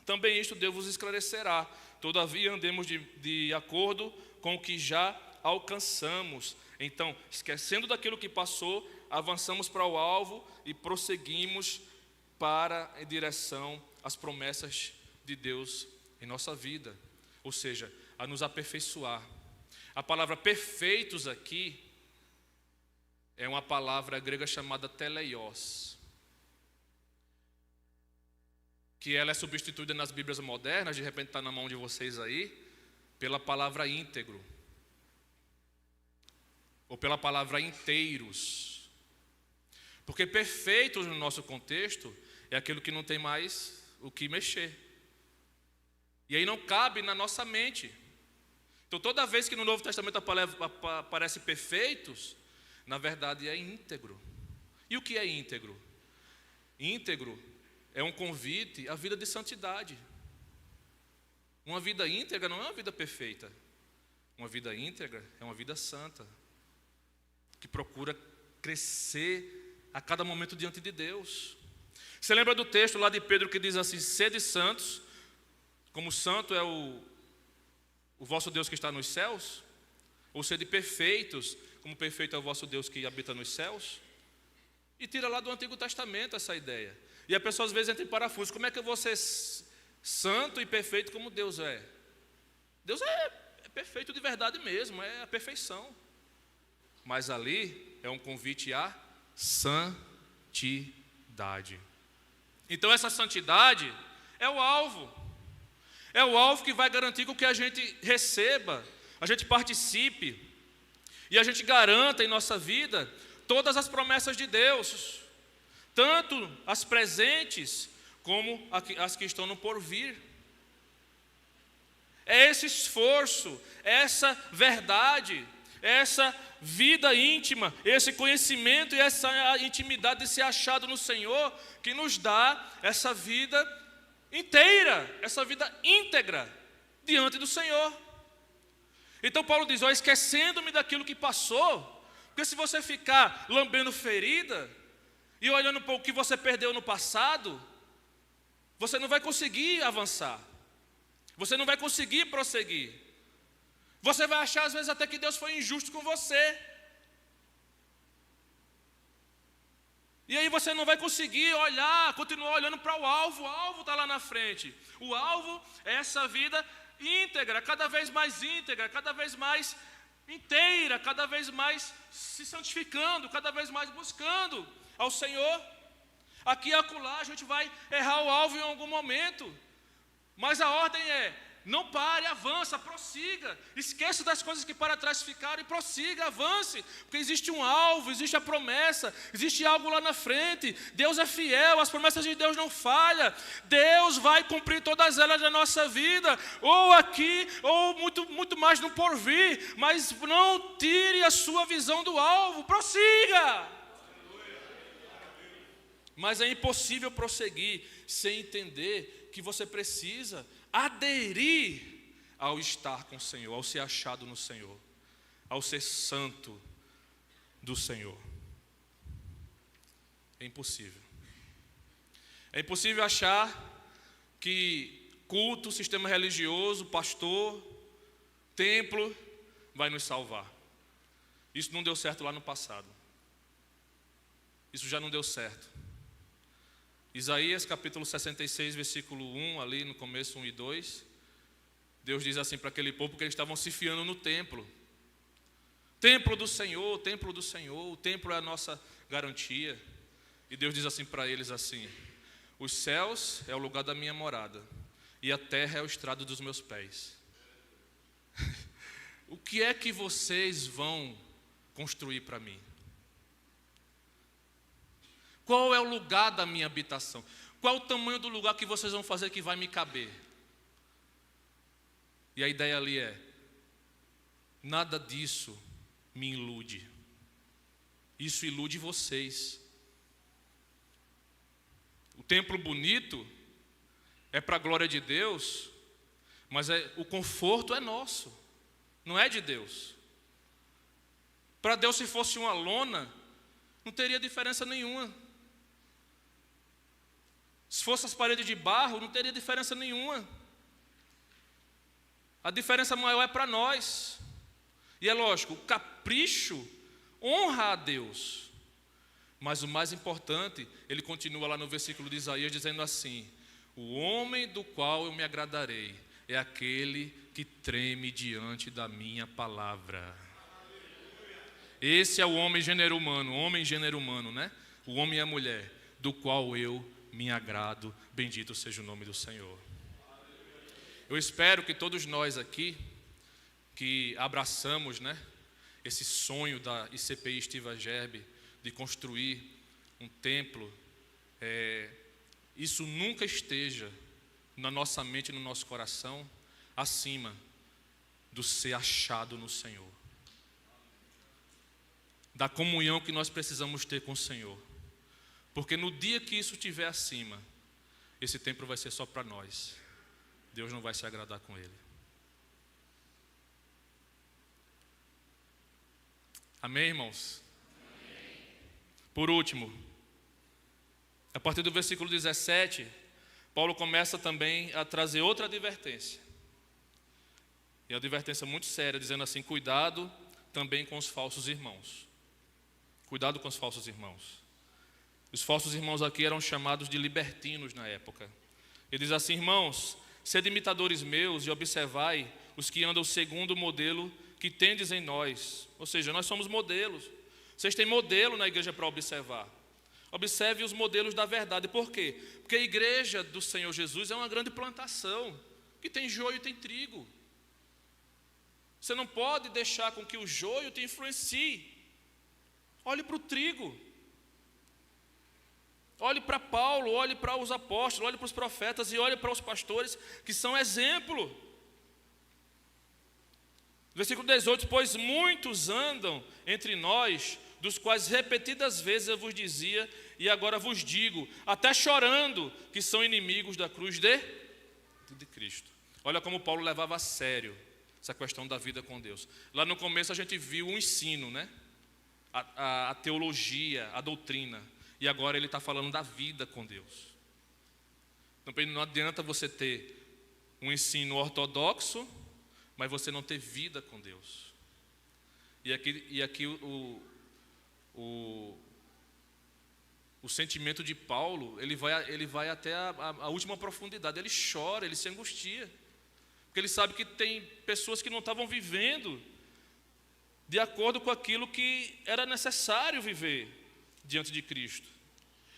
também isto Deus vos esclarecerá. Todavia andemos de acordo com o que já alcançamos. Então, esquecendo daquilo que passou, avançamos para o alvo e prosseguimos em direção às promessas de Deus em nossa vida. Ou seja, a nos aperfeiçoar. A palavra perfeitos aqui é uma palavra grega chamada teleios, que ela é substituída nas Bíblias modernas, de repente está na mão de vocês aí, pela palavra íntegro, ou pela palavra inteiros. Porque perfeitos no nosso contexto é aquilo que não tem mais o que mexer. E aí não cabe na nossa mente. Então toda vez que no Novo Testamento aparece perfeitos, na verdade é íntegro. E o que é íntegro? Íntegro é um convite à vida de santidade. Uma vida íntegra não é uma vida perfeita. Uma vida íntegra é uma vida santa, que procura crescer a cada momento diante de Deus. Você lembra do texto lá de Pedro que diz assim: sede santos, como santo é o vosso Deus que está nos céus? Ou sede perfeitos, como perfeito é o vosso Deus que habita nos céus? E tira lá do Antigo Testamento essa ideia. E a pessoa às vezes entra em parafuso. Como é que eu vou ser santo e perfeito como Deus é? Deus é perfeito de verdade mesmo, é a perfeição. Mas ali é um convite à santidade. Então essa santidade É o alvo. É o alvo que vai garantir com que a gente receba, a gente participe e a gente garanta em nossa vida todas as promessas de Deus, tanto as presentes como as que estão no porvir. É esse esforço, essa verdade, essa vida íntima, esse conhecimento e essa intimidade de ser achado no Senhor que nos dá essa vida inteira, essa vida íntegra diante do Senhor. Então Paulo diz, esquecendo-me daquilo que passou, porque se você ficar lambendo ferida e olhando para o que você perdeu no passado, você não vai conseguir avançar, você não vai conseguir prosseguir. Você vai achar às vezes até que Deus foi injusto com você. E aí você não vai conseguir continuar olhando para o alvo está lá na frente. O alvo é essa vida íntegra, cada vez mais íntegra, cada vez mais inteira, cada vez mais se santificando, cada vez mais buscando ao Senhor. Aqui e acolá a gente vai errar o alvo em algum momento, mas a ordem é: não pare, avança, prossiga, esqueça das coisas que para trás ficaram e prossiga, avance, porque existe um alvo, existe a promessa, existe algo lá na frente. Deus é fiel, as promessas de Deus não falham, Deus vai cumprir todas elas na nossa vida, ou aqui, ou muito mais no porvir, mas não tire a sua visão do alvo, prossiga. Mas é impossível prosseguir sem entender que você precisa aderir ao estar com o Senhor, ao ser achado no Senhor, ao ser santo do Senhor. É impossível. É impossível achar que culto, sistema religioso, pastor, templo vai nos salvar. Isso não deu certo lá no passado. Isso já não deu certo. Isaías capítulo 66, versículo 1, ali no começo 1 e 2, Deus diz assim para aquele povo, porque eles estavam se fiando no templo. Templo do Senhor, templo do Senhor, o templo é a nossa garantia. E Deus diz assim para eles assim: os céus é o lugar da minha morada, e a terra é o estrado dos meus pés. O que é que vocês vão construir para mim? Qual é o lugar da minha habitação? Qual é o tamanho do lugar que vocês vão fazer que vai me caber? E a ideia ali é: nada disso me ilude. Isso ilude vocês. O templo bonito é para a glória de Deus, mas o conforto é nosso, não é de Deus. Para Deus, se fosse uma lona, não teria diferença nenhuma. Se fosse as paredes de barro, não teria diferença nenhuma. A diferença maior é para nós. E é lógico, o capricho honra a Deus. Mas o mais importante, ele continua lá no versículo de Isaías dizendo assim: o homem do qual eu me agradarei é aquele que treme diante da minha palavra. Esse é o homem gênero humano, né? O homem e a mulher, do qual eu me agrado, bendito seja o nome do Senhor. Eu espero que todos nós aqui, que abraçamos, né, esse sonho da ICPI Estiva Gerbe, de construir um templo, isso nunca esteja na nossa mente e no nosso coração, acima do ser achado no Senhor, da comunhão que nós precisamos ter com o Senhor. Porque no dia que isso estiver acima, esse templo vai ser só para nós. Deus não vai se agradar com ele. Amém, irmãos? Amém. Por último, a partir do versículo 17, Paulo começa também a trazer outra advertência. E a advertência muito séria, dizendo assim: cuidado também com os falsos irmãos. Cuidado com os falsos irmãos. Os falsos irmãos aqui eram chamados de libertinos na época. Ele diz assim: irmãos, sede imitadores meus e observai os que andam segundo o modelo que tendes em nós. Ou seja, nós somos modelos. Vocês têm modelo na igreja para observar. Observe os modelos da verdade. Por quê? Porque a igreja do Senhor Jesus é uma grande plantação, que tem joio e tem trigo. Você não pode deixar com que o joio te influencie. Olhe para o trigo. Olhe para Paulo, olhe para os apóstolos, olhe para os profetas e olhe para os pastores, que são exemplo. Versículo 18: pois muitos andam entre nós, dos quais repetidas vezes eu vos dizia, e agora vos digo, até chorando, que são inimigos da cruz de Cristo. Olha como Paulo levava a sério essa questão da vida com Deus. Lá no começo a gente viu o ensino, né? A teologia, a doutrina. E agora ele está falando da vida com Deus. Então não adianta você ter um ensino ortodoxo, mas você não ter vida com Deus. E aqui o sentimento de Paulo, ele vai até a última profundidade. Ele chora, ele se angustia, porque ele sabe que tem pessoas que não estavam vivendo de acordo com aquilo que era necessário viver diante de Cristo.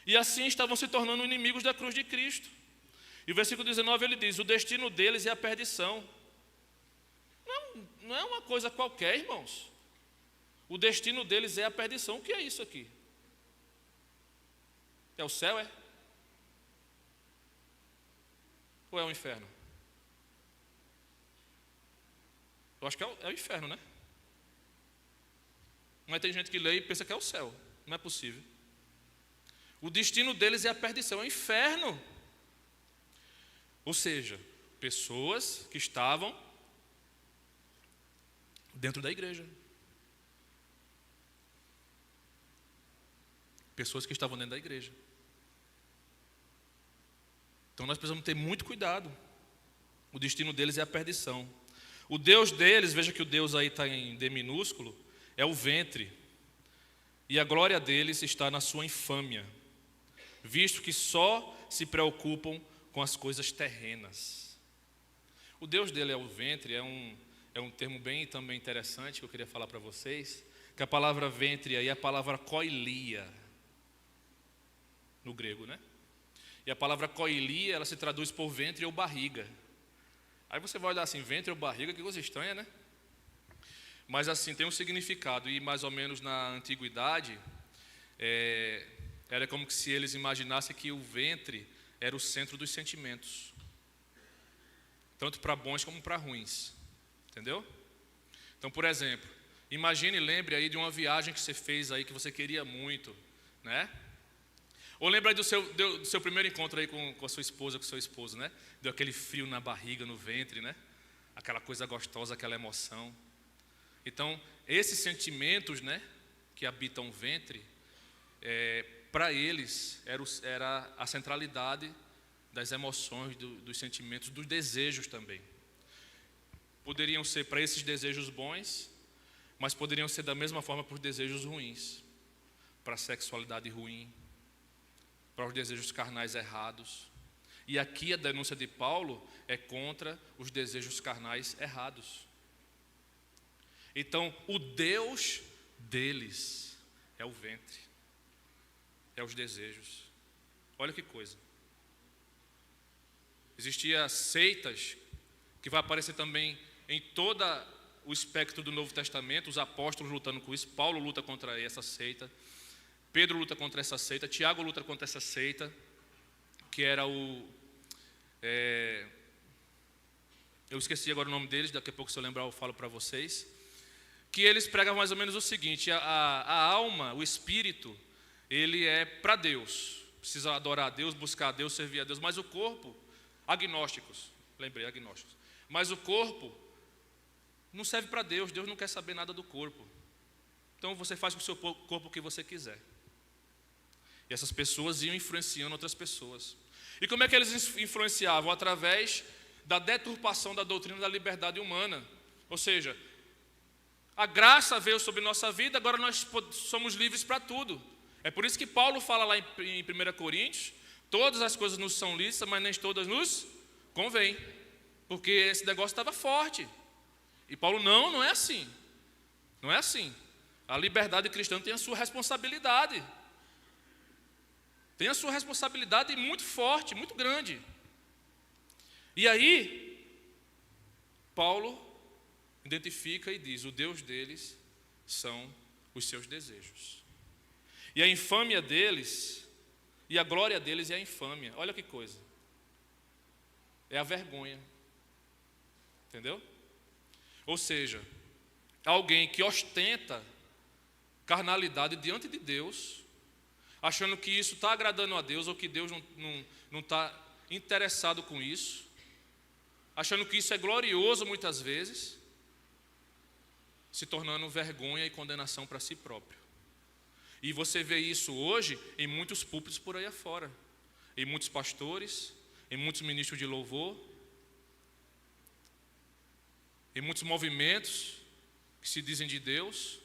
E assim estavam se tornando inimigos da cruz de Cristo. E o versículo 19 ele diz: o destino deles é a perdição. Não é uma coisa qualquer, irmãos. O destino deles é a perdição. O que é isso aqui? É o céu, é? Ou é o inferno? Eu acho que é o inferno, né? Mas tem gente que lê e pensa que é o céu. Não é possível. O destino deles é a perdição, é o inferno. Ou seja, pessoas que estavam dentro da igreja. Pessoas que estavam dentro da igreja. Então nós precisamos ter muito cuidado. O destino deles é a perdição. O Deus deles, veja que o Deus aí está em D minúsculo, é o ventre. E a glória deles está na sua infâmia, visto que só se preocupam com as coisas terrenas. O Deus dele é o ventre, é um termo bem também interessante que eu queria falar para vocês, que a palavra ventre aí é a palavra koilia, no grego, né? E a palavra koilia, ela se traduz por ventre ou barriga. Aí você vai olhar assim, ventre ou barriga, que coisa estranha, né? Mas assim, tem um significado, e mais ou menos na antiguidade, era como se eles imaginassem que o ventre era o centro dos sentimentos, tanto para bons como para ruins, entendeu? Então, por exemplo, imagine e lembre aí de uma viagem que você fez aí, que você queria muito, né? Ou lembra aí do seu primeiro encontro aí com a sua esposa, com o seu esposo, né? Deu aquele frio na barriga, no ventre, né? Aquela coisa gostosa, aquela emoção. Então, esses sentimentos, né, que habitam o ventre, para eles era a centralidade das emoções, dos sentimentos, dos desejos também. Poderiam ser para esses desejos bons, mas poderiam ser da mesma forma para os desejos ruins, para a sexualidade ruim, para os desejos carnais errados. E aqui a denúncia de Paulo é contra os desejos carnais errados. Então, o Deus deles é o ventre, é os desejos. Olha que coisa. Existia seitas, que vai aparecer também em todo o espectro do Novo Testamento, os apóstolos lutando com isso, Paulo luta contra essa seita, Pedro luta contra essa seita, Tiago luta contra essa seita, que era eu esqueci agora o nome deles, daqui a pouco se eu lembrar eu falo para vocês, que eles pregavam mais ou menos o seguinte: a alma, o espírito, ele é para Deus, precisa adorar a Deus, buscar a Deus, servir a Deus, mas o corpo, agnósticos, mas o corpo não serve para Deus, Deus não quer saber nada do corpo, então você faz com o seu corpo o que você quiser. E essas pessoas iam influenciando outras pessoas. E como é que eles influenciavam? Através da deturpação da doutrina da liberdade humana. Ou seja, a graça veio sobre nossa vida, agora nós somos livres para tudo. É por isso que Paulo fala lá em 1 Coríntios, todas as coisas nos são lícitas, mas nem todas nos convêm. Porque esse negócio estava forte. E Paulo, não é assim. Não é assim. A liberdade cristã tem a sua responsabilidade. Tem a sua responsabilidade muito forte, muito grande. E aí, Paulo identifica e diz: o Deus deles são os seus desejos. E a infâmia deles, e a glória deles é a infâmia. Olha que coisa. É a vergonha. Entendeu? Ou seja, alguém que ostenta carnalidade diante de Deus, achando que isso está agradando a Deus, ou que Deus não está interessado com isso, achando que isso é glorioso muitas vezes, se tornando vergonha e condenação para si próprio. E você vê isso hoje em muitos púlpitos por aí afora, em muitos pastores, em muitos ministros de louvor, em muitos movimentos que se dizem de Deus,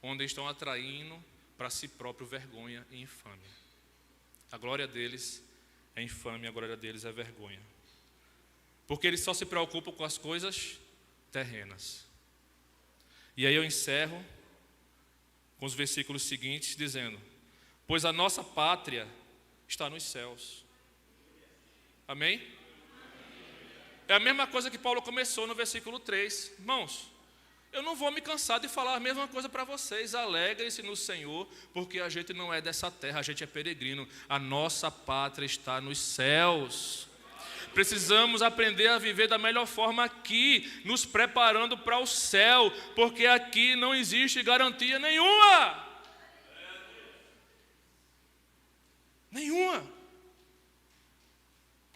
onde estão atraindo para si próprio vergonha e infâmia. A glória deles é infâmia, a glória deles é vergonha. Porque eles só se preocupam com as coisas terrenas. E aí eu encerro com os versículos seguintes dizendo: pois a nossa pátria está nos céus. Amém? É a mesma coisa que Paulo começou no versículo 3. Irmãos, eu não vou me cansar de falar a mesma coisa para vocês. Alegrem-se no Senhor, porque a gente não é dessa terra, a gente é peregrino. A nossa pátria está nos céus. Precisamos aprender a viver da melhor forma aqui, nos preparando para o céu, porque aqui não existe garantia nenhuma. Nenhuma.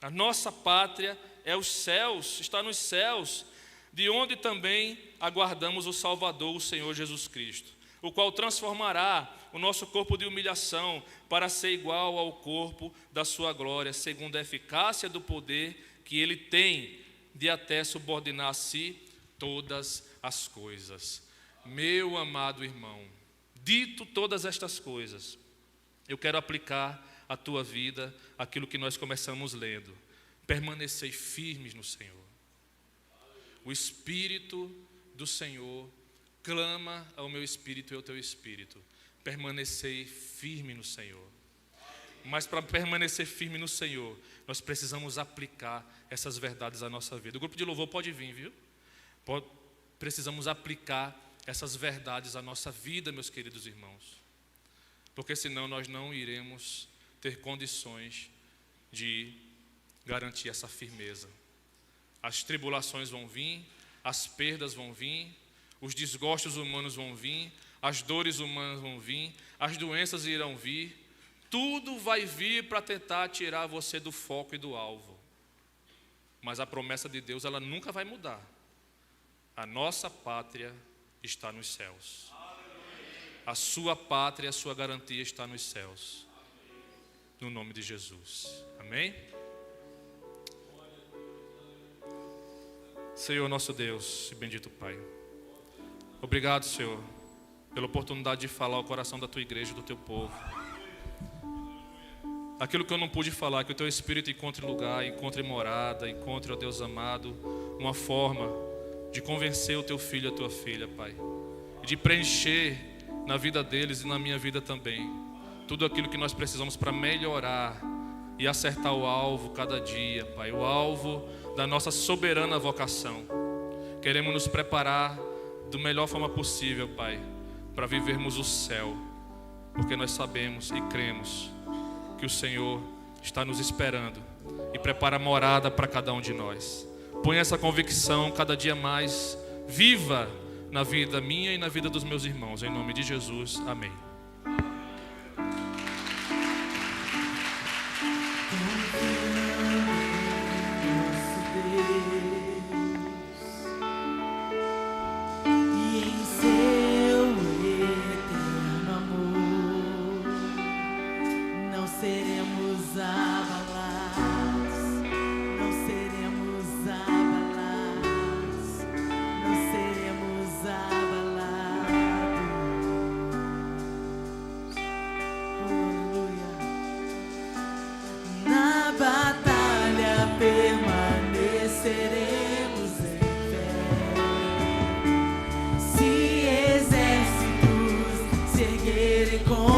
A nossa pátria é os céus, está nos céus, de onde também aguardamos o Salvador, o Senhor Jesus Cristo, o qual transformará o nosso corpo de humilhação para ser igual ao corpo da sua glória, segundo a eficácia do poder que Ele tem de até subordinar a si todas as coisas. Meu amado irmão, dito todas estas coisas, eu quero aplicar à tua vida aquilo que nós começamos lendo. Permanecei firmes no Senhor. O Espírito do Senhor clama ao meu espírito e ao teu espírito: permanecei firme no Senhor. Mas para permanecer firme no Senhor, nós precisamos aplicar essas verdades à nossa vida. O grupo de louvor pode vir, viu? Precisamos aplicar essas verdades à nossa vida, meus queridos irmãos, porque senão nós não iremos ter condições de garantir essa firmeza. As tribulações vão vir, as perdas vão vir, os desgostos humanos vão vir, as dores humanas vão vir, as doenças irão vir, tudo vai vir para tentar tirar você do foco e do alvo. Mas a promessa de Deus, ela nunca vai mudar. A nossa pátria está nos céus. A sua pátria, a sua garantia está nos céus. No nome de Jesus. Amém? Senhor nosso Deus e bendito Pai, obrigado, Senhor, pela oportunidade de falar ao coração da Tua igreja, do Teu povo. Aquilo que eu não pude falar, que o Teu Espírito encontre lugar, encontre morada, encontre, ó Deus amado, uma forma de convencer o Teu filho e a Tua filha, Pai, e de preencher na vida deles e na minha vida também tudo aquilo que nós precisamos para melhorar e acertar o alvo cada dia, Pai, o alvo da nossa soberana vocação. Queremos nos preparar da melhor forma possível, Pai, para vivermos o céu, porque nós sabemos e cremos que o Senhor está nos esperando e prepara morada para cada um de nós. Põe essa convicção cada dia mais viva na vida minha e na vida dos meus irmãos, em nome de Jesus, amém. Com